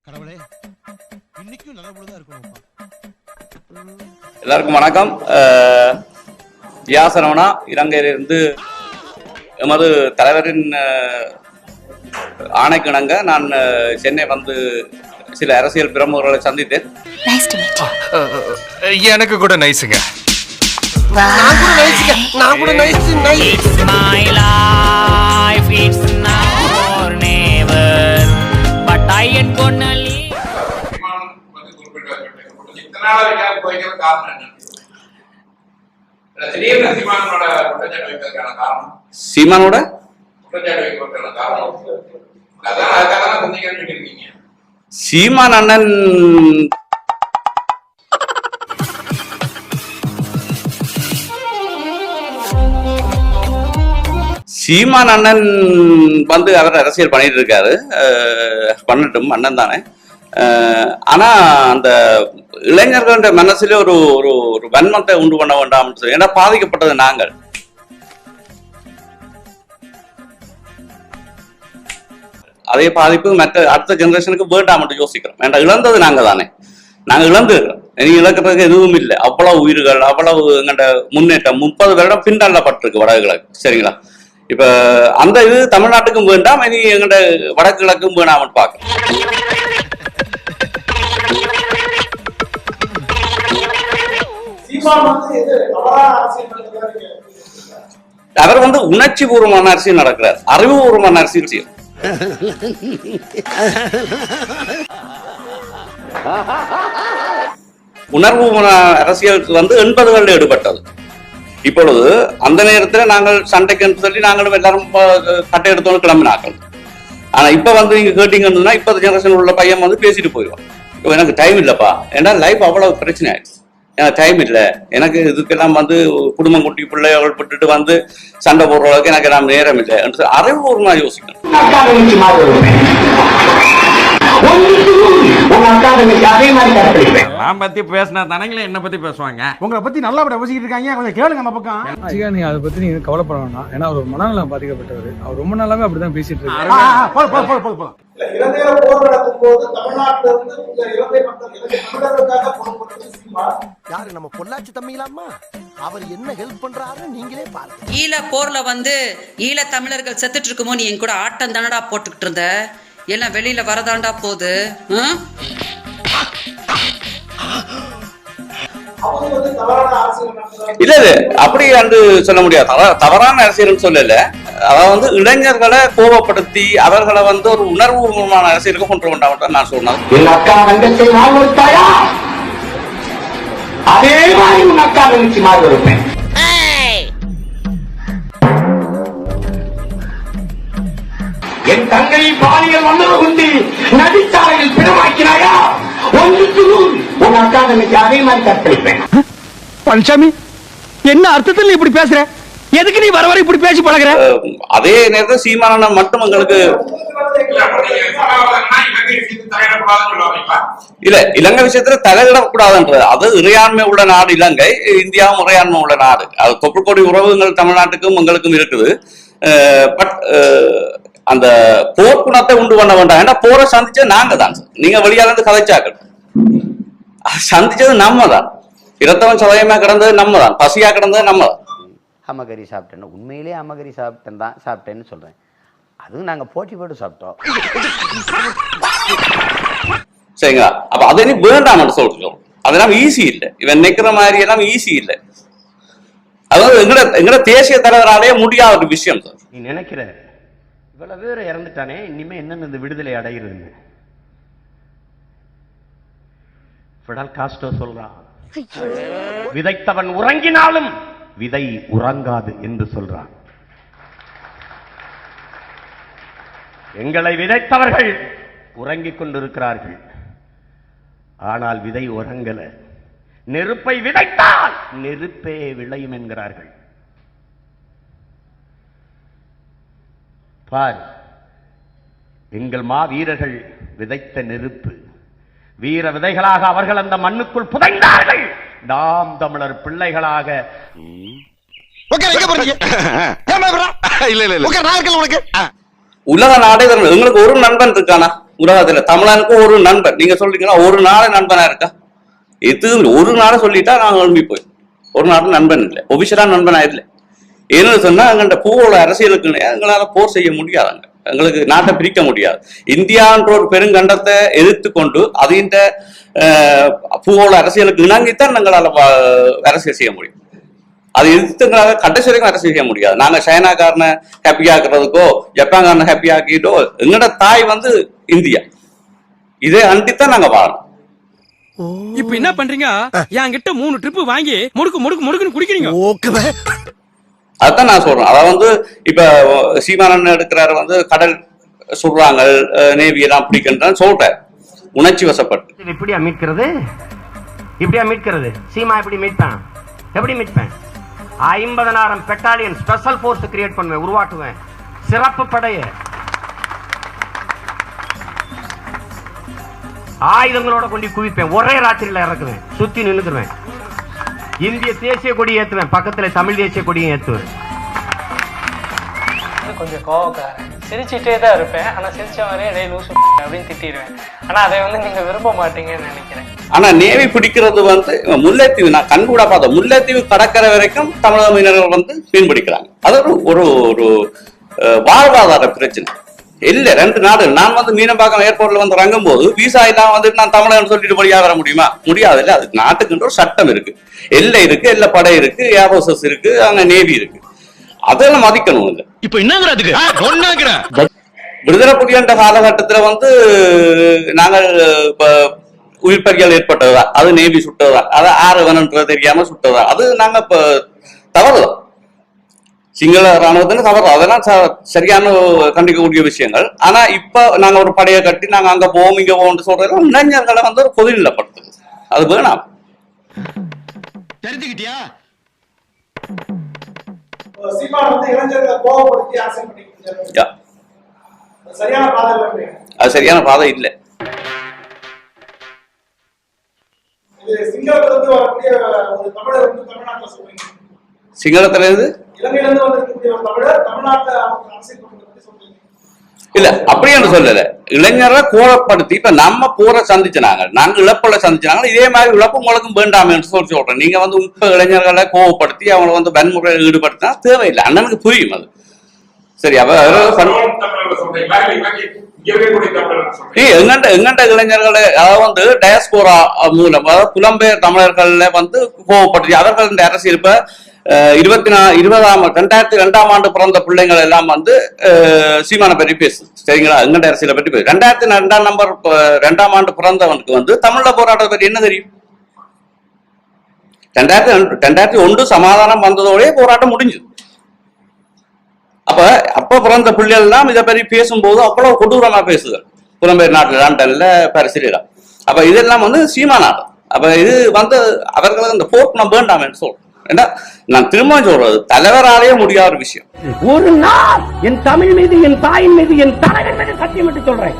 கடவுளே இன்னைக்கும் நல்ல பொழுதா இருக்கணும்ப்பா. எல்லாருக்கும் வணக்கம். வியாசனவனா இலங்கையிலிருந்து எமது தலைவரின் ஆணைக்கிணங்க நான் சென்னை வந்து சில அரசியல் பிரமுகர்களை சந்தித்தேன். எனக்கு கூட நைஸுங்க. சீமானோட சீமான் அண்ணன் சீமான் அண்ணன் வந்து அவர் அரசியல் பண்ணிட்டு இருக்காரு. பண்ணட்டும், அண்ணன் தானே. ஆனா அந்த இளைஞர்கள மனசுல ஒரு ஒரு ஒரு வன்மத்தை உண்டு பண்ண வேண்டாம். ஏன்னா பாதிக்கப்பட்டது நாங்கள். அதே பாதிப்பு மற்ற அடுத்த ஜெனரேஷனுக்கு வேண்டாம் என்று யோசிக்கிறோம். ஏன்னா இழந்தது நாங்க தானே. நாங்க இழந்துருக்கிறோம். இனி இழக்கிறதுக்கு எதுவும் இல்லை. அவ்வளவு உயிர்கள், அவ்வளவு எங்கள்ட முன்னேற்றம் 30 வருடம் பின்தள்ளப்பட்டிருக்கு வடகிழக்கு. சரிங்களா? இப்ப அந்த இது தமிழ்நாட்டுக்கும் வேண்டாம், இனி எங்கள்ட வடகிழக்கும் வேணாம்னு பார்க்க. அவர் வந்து உணர்ச்சி பூர்வமான அரசியல் நடக்கிறார், அறிவுபூர்வமான அரசியல் செய்யும். உணர்வு அரசியல் வந்து 80களில் ஈடுபட்டது. இப்பொழுது அந்த நேரத்தில் நாங்கள் சண்டைக்கு சொல்லி நாங்களும் எல்லாரும் கட்டை எடுத்தோன்னு கிளம்பினாக்கள். ஆனா இப்ப வந்து நீங்க கேட்டீங்கன்னா இப்ப ஜெனரேஷன் உள்ள பையன் வந்து பேசிட்டு போயிடுவான். எனக்கு டைம் இல்லப்பா, ஏன்னா லைஃப் அவ்வளவு பிரச்சனை ஆயிடுச்சு. எனக்கு டைம் இல்லை, எனக்கு இதுக்கெல்லாம் வந்து குடும்பம் குட்டி பிள்ளைகள் விட்டுட்டு வந்து சண்டை போடுற அளவுக்கு எனக்கு நான் நேரம் இல்லை என்று அறிவுபூர்வமா யோசிக்கணும். நான் பத்தி பேசினா தானங்களே என்ன பத்தி பேசுவாங்க. உங்களை பத்தி நல்லா பேசிக்கிட்டு இருக்காங்க, கொஞ்சம் கேளுங்க அந்த பக்கம். நீங்க அதை பத்தி நீங்க கவலைப்பட வேண்டாம். ஏன்னா அவர் மனநலம் பாதிக்கப்பட்டவர். அவர் ரொம்ப நாளாவே அப்படிதான் பேசிட்டு இருக்காரு. இலங்கையில போர் நடக்கும் போது தமிழ்நாட்டில இருந்து இலங்கை மக்கள் தமிழர்களுக்காக போராடுறது சீமான். யாரு நம்ம பொள்ளாச்சி தம்பிங்களாமா? அவர் என்ன ஹெல்ப் பண்றாரு நீங்களே பாருங்க. ஈழ போர்ல வந்து ஈழ தமிழர்கள் செத்துட்டு இருக்குமோ நீ என் கூட ஆட்டம் தானடா போட்டுக்கிட்டு இருந்த, எல்லாம் வெளியில வரதாண்டா போகுது. இல்ல அப்படி என்று சொல்ல முடியாது. தவறான அரசியல் சொல்லல. அதாவது வந்து இளைஞர்களை கோபப்படுத்தி அவர்களை வந்து ஒரு உணர்வுபூர்வமான அரசியலுக்கு கொண்டு வேண்டாம் நான் சொன்னேன். அதே மாதிரி உன் அக்கா தங்கச்சி மாதிரி இருப்பேன். என் தங்கை பாலியல் வந்தது கொண்டு நடிச்சாலையில் பிணமாக்கினாயா, உன் அக்கா தங்கச்சி அதே மாதிரி கற்பழிப்பேன். பழனிசாமி, என்ன அர்த்தத்தில் இப்படி பேசுற? எதுக்கு நீ வர வர இப்படி பேசி பழகுற? அதே நேரத்தில் சீமான மட்டும் எங்களுக்கு இல்ல இலங்கை விஷயத்துல தலையிடக்கூடாதுன்றது. அது இறையாண்மை உள்ள நாடு இலங்கை, இந்தியாவும் இறையாண்மை உள்ள நாடு. அது தொப்புள்கொடி உறவுகள் தமிழ்நாட்டுக்கும் எங்களுக்கும் இருக்குது. பட் அந்த போர்க்குணத்தை உண்டு பண்ண வேண்டாம். ஏன்னா போரை சந்திச்சது நாங்க தான். நீங்க வெளியால இருந்து கதைச்சாக்கள், சந்திச்சது நம்ம தான். இரத்தவன் சதயமா கிடந்தது நம்ம தான், பசியா கிடந்தது நம்ம தான். அம்மகரி சாப்பிட்டேன்னு உண்மையிலேயே அம்மகரி சாப்பிட்டேன்னு சொல்றேன். அதுவும் நாங்க போட்டி போட்டு சாப்பிட்டோம். சரிங்களா? அப்ப அது நீ வேண்டாம் சொல்றோம். அதெல்லாம் ஈஸி இல்லை. இவன் நிக்கிற மாதிரி எல்லாம் ஈஸி இல்லை. அதாவது எங்கட தேசிய தலைவராலே முடியாத ஒரு விஷயம் சார். நீ நினைக்கிற இவ்வளவு பேர் இறந்துட்டானே, இனிமே என்னென்ன விடுதலை அடைகிறது? ஃபிடல் காஸ்ட்ரோ சொல்றான், விதைத்தவன் உறங்கினாலும் விதை உறங்காது என்று சொல்றான். எங்களை விதைத்தவர்கள் உறங்கிக் கொண்டிருக்கிறார்கள், ஆனால் விதை உறங்கல. நெருப்பை விதைத்தால் நெருப்பே விளையும் என்கிறார்கள். பார், எங்கள் மா வீரர்கள் விதைத்த நெருப்பு வீர விதைகளாக அவர்கள் அந்த மண்ணுக்குள் புதைந்தார்கள். நாம் தமிழர் பிள்ளைகளாக உலக நாடே எங்களுக்கு ஒரு நண்பன் இருக்கானா? உலகத்துல தமிழனுக்கு ஒரு நண்பன், நீங்க சொல்றீங்களா ஒரு நாள் நண்பனா இருக்கா? இது ஒரு நாள் சொல்லிட்டா நாங்க எழும்பி போய் ஒரு நாள் நண்பன் இல்லை, ஒபிஷரா நண்பனா இல்லை. என்னன்னு சொன்னா எங்கள்கிட்ட பூவோட அரசியலுக்கு எங்களால போர் செய்ய முடியாதாங்க, எங்களுக்கு நாட்டை பிரிக்க முடியாது. இந்தியான்ற ஒரு பெருங்கண்டத்தை எதிர்த்து கொண்டு அதிண்ட பூவோட அரசியலுக்கு இணங்கித்தான் எங்களால அரசியல் செய்ய முடியும். அது எதிர்த்துங்களாக கடைசி வரைக்கும் அரசியல் செய்ய முடியாது. நாங்க சைனாக்காரனை ஹாப்பி ஆக்குறதுக்கோ ஜப்பான்காரனை ஹாப்பி ஆக்கிட்டோ, எங்களோட தாய் வந்து இந்தியா, இதே அண்டித்தான் நாங்க வாழணும். இப்ப என்ன பண்றீங்க? என்கிட்ட 3 ட்ரிப் வாங்கி முடுக்குன்னு குடிக்கிறீங்க. அதுதான் நான் சொல்றேன். அத வந்து இப்ப சீமானன் எடுக்கிறாரு வந்து கடல் சொல்றாங்க, நேவி எல்லாம் பிடிக்கின்றான்னு சொல்றேன் உணர்ச்சி வசப்பட்டு. இப்படியா மீட்கிறது? சீமா எப்படி மீட்பேன்? எப்படி மீட்பேன்? 50,000 பெட்டாலியன் ஸ்பெஷல் போர்ஸ் கிரியேட் பண்ணுவேன், உருவாக்குவேன், சிறப்பு படைய ஆயுதங்களோட கொண்டு குவிப்பேன், ஒரே ராத்திரியில இறக்குவேன், சுத்தி நின்னுக்குவேன், இந்திய தேசிய கொடி ஏத்துவேன், பக்கத்துல தமிழ் தேசிய கொடியும் ஏத்துவேன். கொஞ்சம் கோவக்காரன், சிரிச்சுட்டே தான் இருப்பேன், ஆனா சிரிச்ச மாதிரியே டே லூசு அப்படின்னு திட்டிடுவேன். ஆனா அதை வந்து நீங்க விரும்ப மாட்டீங்கன்னு நினைக்கிறேன். ஆனா நேவி பிடிக்கிறது வந்து முல்லைத்தீவு, நான் கண்கூட பார்த்தேன், முல்லைத்தீவு கடற்கரை வரைக்கும் தமிழக மீனவர்கள் வந்து மீன் பிடிக்கிறாங்க. அது ஒரு ஒரு வாழ்வாதார பிரச்சனை இல்ல. 2 நாடு, நான் வந்து மீனம்பாக்கம் ஏர்போர்ட்ல வந்து இறங்கும் போது விசா இல்லாம வந்துட்டு நான் தமிழகன்னு சொல்லிட்டு படியா வர முடியுமா? முடியாது இல்ல. அதுக்கு நாட்டுக்குன்ற ஒரு சட்டம் இருக்கு, எல்லை இருக்கு, எல்லை படை இருக்கு, ஏர்ஹோசஸ் இருக்கு, அங்க நேவி இருக்கு, அதெல்லாம் மதிக்கணும். இல்ல இப்ப என்ன விடுதலை புலிகின்ற காலகட்டத்துல வந்து நாங்கள் இப்ப உயிர்பறிகள் ஏற்பட்டதா, அது நேவி சுட்டதா, அது ஆறுவனன்றது தெரியாம சுட்டதா, அது நாங்க இப்ப தவறுதான், சிங்கள ராணுவத்தின் தவறு, அதெல்லாம் சரியான கண்டிக்கக்கூடிய விஷயங்கள். ஆனா இப்ப நாங்க ஒரு படையை கட்டி நாங்க அங்க போவோம் இங்க போவோம்னு சொல்றது இளைஞர்களை வந்து ஒரு கொதிநிலைப்படுத்துது, அது வேணாம். தெரிஞ்சுக்கிட்டியா? சீமான் வந்து இளைஞர்களை கோவப்படுத்தி அரசியல் பண்ணிட்டு சரியான பாதை இல்லை. அது சரியான பாதை இல்லை. இது சிங்களத்துல இருந்து வரக்கூடிய ஒரு தமிழர் வந்து தமிழ்நாட்டுல சொல்றீங்க, சிங்களத்துல இருந்து இலங்கையில இருந்து வந்திருக்கக்கூடிய ஒரு தமிழர் தமிழ்நாட்டுல அரசியல் பண்றதை சொல்றீங்க. இல்ல அப்படி என்று சொல்லல, இளைஞரை கோரப்படுத்தி இப்ப நம்ம போரை சந்திச்சுனாங்க, நாங்க இழப்புல சந்திச்சாங்க, இதே மாதிரி இழப்பு உங்களுக்கும் வேண்டாமே என்று சொல்லி சொல்றேன். நீங்க வந்து இப்ப இளைஞர்களை கோவப்படுத்தி அவங்களை வந்து வன்முறையில் ஈடுபடுத்தினா தேவையில்லை, அண்ணனுக்கு புரியும் அது. சரி, அப்ப எங்கண்ட இளைஞர்களை அதாவது வந்து டயஸ்போரா மூலம், அதாவது புலம்பெயர் தமிழர்கள வந்து கோவப்படுத்தி அவர்கள் அரசியல் இப்ப 2002ஆம் ஆண்டு பிறந்த பிள்ளைங்கள் எல்லாம் வந்து சீமானை பற்றி பேசுது, சரிங்களா? எங்கண்ட அரசியலை பற்றி பேசு. 2002ஆம் ஆண்டு பிறந்தவனுக்கு வந்து தமிழ்ல போராட்டத்தை பற்றி என்ன தெரியும்? 2001 சமாதானம் வந்ததோடய போராட்டம் முடிஞ்சது. அப்ப பிறந்த பிள்ளைகள் எல்லாம் இதை பற்றி பேசும்போது அவ்வளவு கொடூரமா பேசுது, புலம்பெயர் நாட்டுல, லண்டன்ல, பாரிஸ்ல. அப்ப இதெல்லாம் வந்து சீமானாடு. அப்ப இது வந்து அவர்களுக்கு இந்த போர்ட் நம்ம வேண்டாம் என்று சொல்றேன். நான் திரும்ப சொல்றது தலைவராலேயே முடியாத ஒரு விஷயம். ஒரு நாள் என் தமிழ் மீது, என் தாயின் மீது, என் தலைவன் மீது சத்தியம் என்று சொல்றேன்.